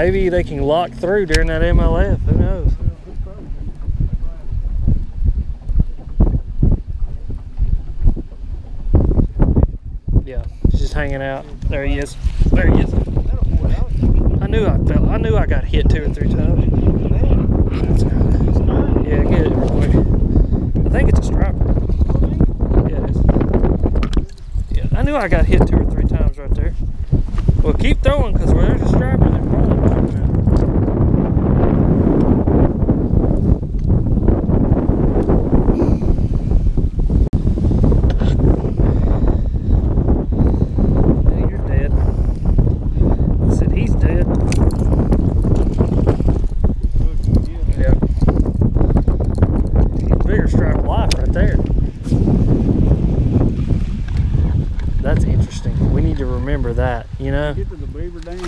maybe they can lock through during that MLF. Who knows? Yeah, he's just hanging out. There he is. There he is. I knew I got hit 2 or 3 times. Yeah, get it real quick. I think it's a striper. Yeah, it is. Yeah, I knew I got hit 2 or 3 times right there. Well, keep throwing, because where there's a striper, there's probably a striper. That's interesting. We need to remember that, you know? Get to the beaver dam.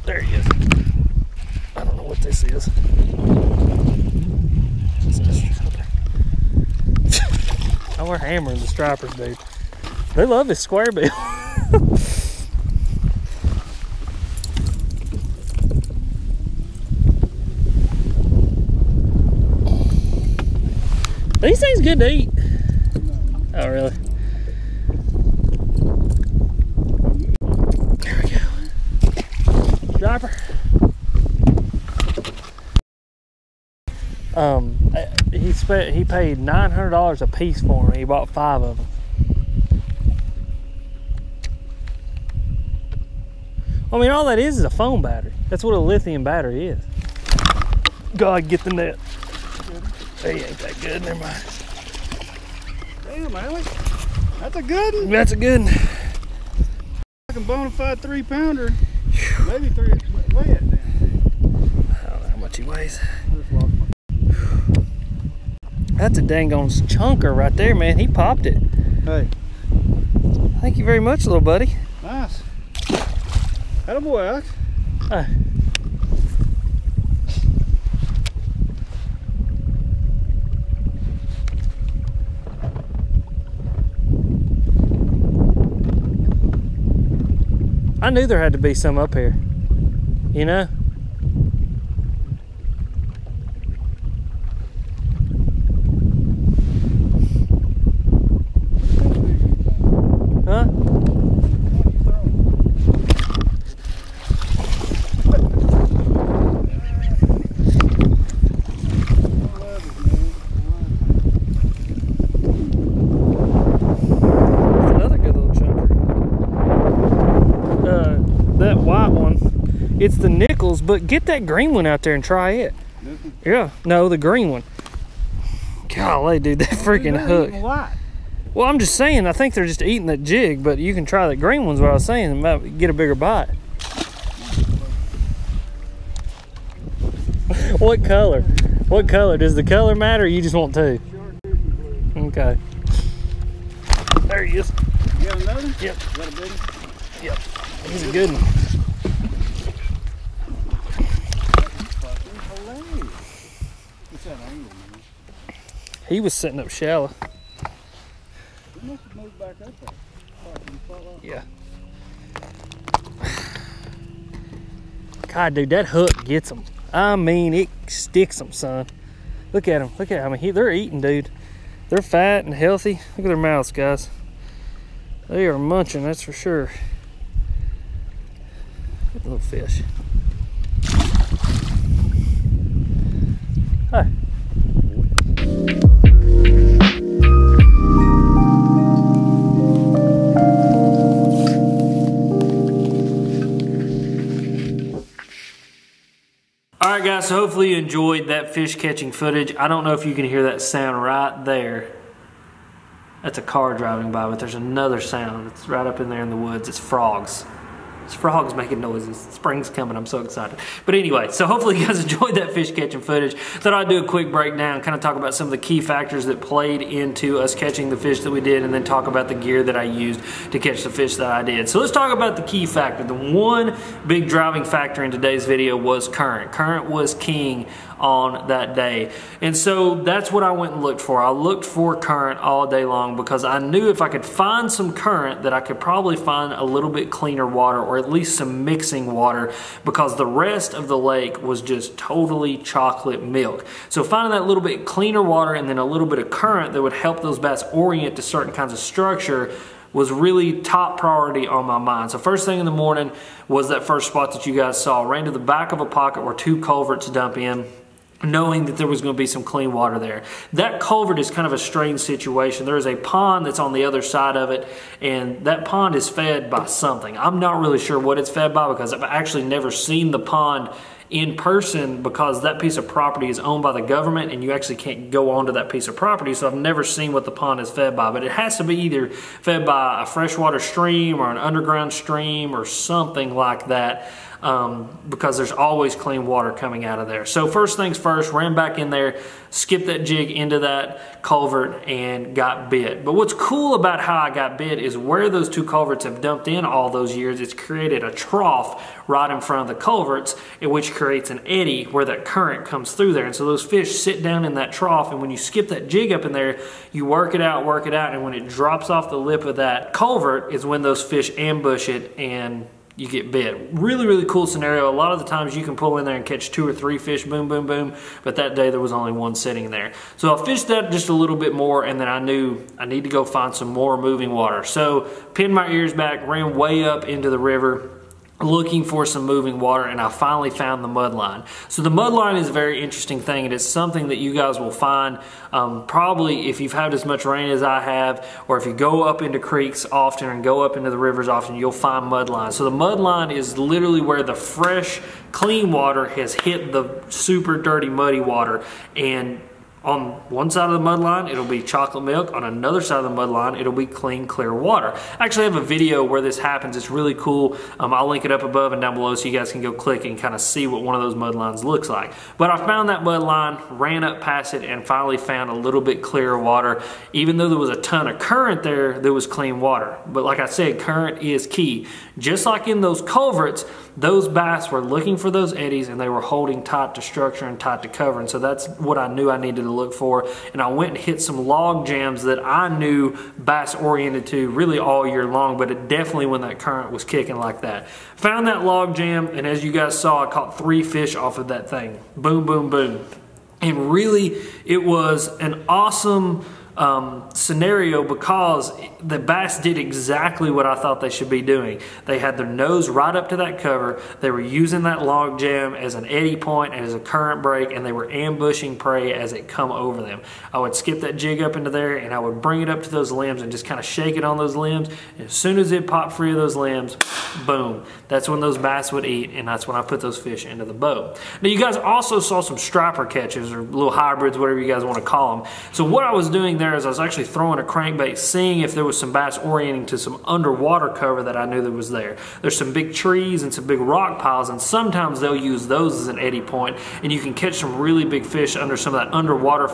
There he is. I don't know what this is. Oh, we're hammering the stripers, dude. They love this square bill. These things good to eat. Oh, really? There we go. Striper. He paid $900 a piece for them. He bought 5 of them. I mean, all that is a phone battery. That's what a lithium battery is. God, get the net. He ain't that good. Never mind. Damn, Alex. That's a good one. That's a good one. Like a bona fide 3-pounder. Maybe 3. Weigh it down. I don't know how much he weighs. That's a dang on chunker right there, man. He popped it. Hey. Thank you very much, little buddy. Nice. Attaboy, Alex. Hey. I knew there had to be some up here, you know? Huh? That white one, it's the nickels, but get that green one out there and try it. Yeah, no, the green one. Golly, dude, that freaking hook. Well, I'm just saying, I think they're just eating that jig, but you can try that green one's what I was saying, and might get a bigger bite. What color? What color? Does the color matter, or you just want 2? Okay. There he is. You got another? Yep. Got a big one? Yep. He's a good one. What's that angle, man? He was sitting up shallow. He must have moved back up there. Yeah. God, dude, that hook gets them. I mean, it sticks them, son. Look at them. Look at them. I mean, they're eating, dude. They're fat and healthy. Look at their mouths, guys. They are munching, that's for sure. Good little fish. Hi. All right, guys, so hopefully you enjoyed that fish catching footage. I don't know if you can hear that sound right there. That's a car driving by, but there's another sound. It's right up in there in the woods. It's frogs. It's frogs making noises. Spring's coming. I'm so excited. But anyway, so hopefully you guys enjoyed that fish catching footage. Thought I'd do a quick breakdown, kind of talk about some of the key factors that played into us catching the fish that we did, and then talk about the gear that I used to catch the fish that I did. So let's talk about the key factor. The one big driving factor in today's video was current. Current was king on that day. And so that's what I went and looked for. I looked for current all day long because I knew if I could find some current that I could probably find a little bit cleaner water, or at least some mixing water, because the rest of the lake was just totally chocolate milk. So finding that little bit cleaner water and then a little bit of current that would help those bass orient to certain kinds of structure was really top priority on my mind. So first thing in the morning was that first spot that you guys saw. Ran to the back of a pocket where 2 culverts dump in, knowing that there was going to be some clean water there. That culvert is kind of a strange situation. There is a pond that's on the other side of it, and that pond is fed by something. I'm not really sure what it's fed by because I've actually never seen the pond in person, because that piece of property is owned by the government and you actually can't go onto that piece of property. So I've never seen what the pond is fed by, but it has to be either fed by a freshwater stream or an underground stream or something like that. Because there's always clean water coming out of there. So first things first, ran back in there, skipped that jig into that culvert and got bit. But what's cool about how I got bit is where those 2 culverts have dumped in all those years, it's created a trough right in front of the culverts, which creates an eddy where that current comes through there. And so those fish sit down in that trough, and when you skip that jig up in there, you work it out, and when it drops off the lip of that culvert is when those fish ambush it and you get bit. Really, really cool scenario. A lot of the times you can pull in there and catch 2 or 3 fish, boom, boom, boom, but that day there was only 1 sitting there. So I fished that just a little bit more, and then I knew I need to go find some more moving water. So pinned my ears back, ran way up into the river, looking for some moving water, and I finally found the mud line. So the mud line is a very interesting thing, and it's something that you guys will find probably if you've had as much rain as I have, or if you go up into creeks often and go up into the rivers often, you'll find mud lines. So the mud line is literally where the fresh, clean water has hit the super dirty, muddy water, and on one side of the mud line, it'll be chocolate milk. On another side of the mud line, it'll be clean, clear water. I actually have a video where this happens. It's really cool. I'll link it up above and down below so you guys can go click and kind of see what one of those mud lines looks like. But I found that mud line, ran up past it, and finally found a little bit clearer water. Even though there was a ton of current there was clean water. But like I said, current is key. Just like in those culverts, those bass were looking for those eddies, and they were holding tight to structure and tight to cover. And so that's what I knew I needed to look for. And I went and hit some log jams that I knew bass oriented to really all year long, but it definitely when that current was kicking like that. Found that log jam, and as you guys saw, I caught 3 fish off of that thing. Boom, boom, boom. And really, it was an awesome scenario because the bass did exactly what I thought they should be doing. They had their nose right up to that cover. They were using that log jam as an eddy point and as a current break, and they were ambushing prey as it come over them. I would skip that jig up into there, and I would bring it up to those limbs and just kind of shake it on those limbs. And as soon as it popped free of those limbs, boom, that's when those bass would eat, and that's when I put those fish into the boat. Now you guys also saw some striper catches, or little hybrids, whatever you guys want to call them. So what I was doing there is I was actually throwing a crankbait, seeing if there was some bass orienting to some underwater cover that I knew that was there. There's some big trees and some big rock piles, and sometimes they'll use those as an eddy point, and you can catch some really big fish under some of that underwater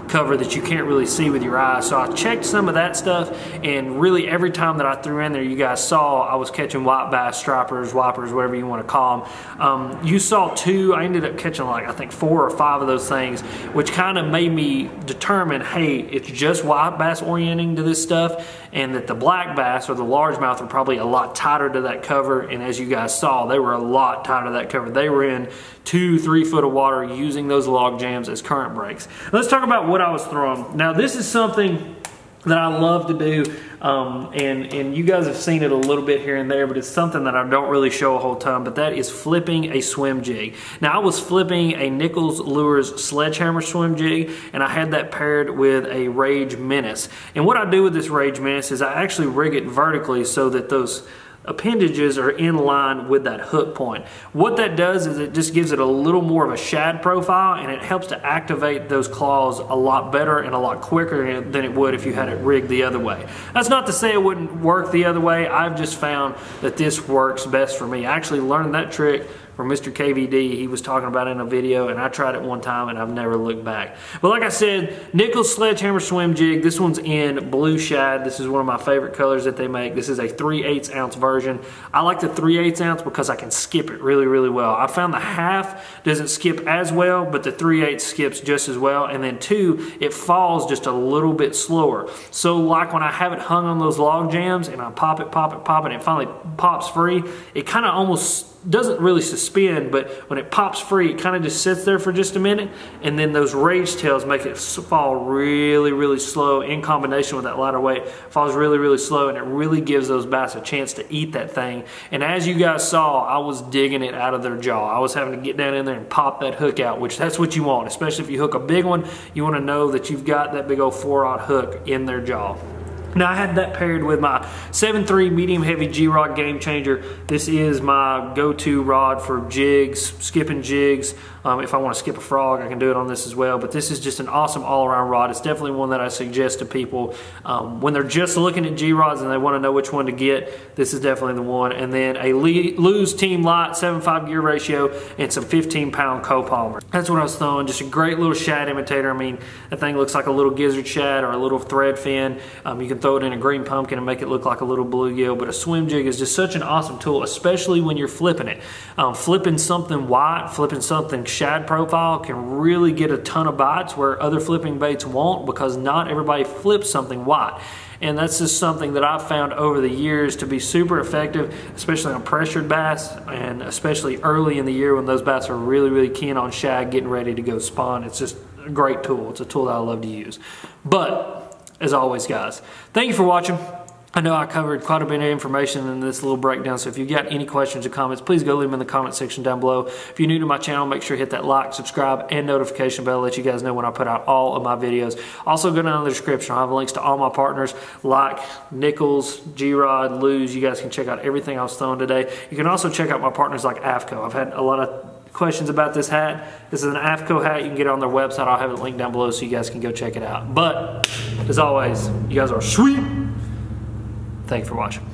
cover that you can't really see with your eyes. So I checked some of that stuff, and really every time that I threw in there, you guys saw I was catching white bass, stripers, whoppers, whatever you want to call them. You saw 2. I ended up catching like I think 4 or 5 of those things, which kind of made me determine, hey, it's just white bass orienting to this stuff, and that the black bass or the largemouth were probably a lot tighter to that cover. And as you guys saw, they were a lot tighter to that cover. They were in 2-3 foot of water using those log jams as current breaks. Let's talk about what I was throwing. Now this is something that I love to do, and you guys have seen it a little bit here and there, but it's something that I don't really show a whole ton, but that is flipping a swim jig. Now I was flipping a Nichols Lures sledgehammer swim jig, and I had that paired with a Rage Menace. And what I do with this Rage Menace is I actually rig it vertically so that those appendages are in line with that hook point. What that does is it just gives it a little more of a shad profile, and it helps to activate those claws a lot better and a lot quicker than it would if you had it rigged the other way. That's not to say it wouldn't work the other way. I've just found that this works best for me. I actually learned that trick or Mr. KVD, he was talking about it in a video, and I tried it one time and I've never looked back. But like I said, Nichols Sledgehammer Swim Jig. This one's in blue shad. This is one of my favorite colors that they make. This is a 3/8 ounce version. I like the 3/8 ounce because I can skip it really, really well. I found the half doesn't skip as well, but the 3/8 skips just as well. And then two, it falls just a little bit slower. So like when I have it hung on those log jams and I pop it, and it finally pops free, it kind of almost doesn't really suspend, but when it pops free, it kind of just sits there for just a minute, and then those rage tails make it fall really, really slow in combination with that lighter weight. It falls really, really slow, and it really gives those bass a chance to eat that thing. And as you guys saw, I was digging it out of their jaw. I was having to get down in there and pop that hook out, which that's what you want, especially if you hook a big one. You want to know that you've got that big old 4/0 hook in their jaw. Now I had that paired with my 7.3 medium heavy G-Rod Game Changer. This is my go-to rod for jigs, skipping jigs. If I want to skip a frog, I can do it on this as well. But this is just an awesome all-around rod. It's definitely one that I suggest to people when they're just looking at G-Rods and they want to know which one to get. This is definitely the one. And then a Lew's Team Light 7.5 gear ratio and some 15-pound copolymer. That's what I was throwing. Just a great little shad imitator. I mean, that thing looks like a little gizzard shad or a little thread fin. You can throw it in a green pumpkin and make it look like a little bluegill. But a swim jig is just such an awesome tool, especially when you're flipping it. Flipping something white, flipping something shad profile can really get a ton of bites where other flipping baits won't, because not everybody flips something white. And that's just something that I've found over the years to be super effective, especially on pressured bass, and especially early in the year when those bass are really, really keen on shad, getting ready to go spawn. It's just a great tool. It's a tool that I love to use. But as always, guys, thank you for watching. I know I covered quite a bit of information in this little breakdown, so if you've got any questions or comments, please go leave them in the comment section down below. If you're new to my channel, make sure you hit that like, subscribe, and notification bell to let you guys know when I put out all of my videos. Also, go down in the description. I'll have links to all my partners like Nichols, G-Rod, Lew's. You guys can check out everything I was throwing today. You can also check out my partners like AFCO. I've had a lot of questions about this hat. This is an AFCO hat. You can get it on their website. I'll have it linked down below so you guys can go check it out. But, as always, you guys are sweet. Thanks for watching.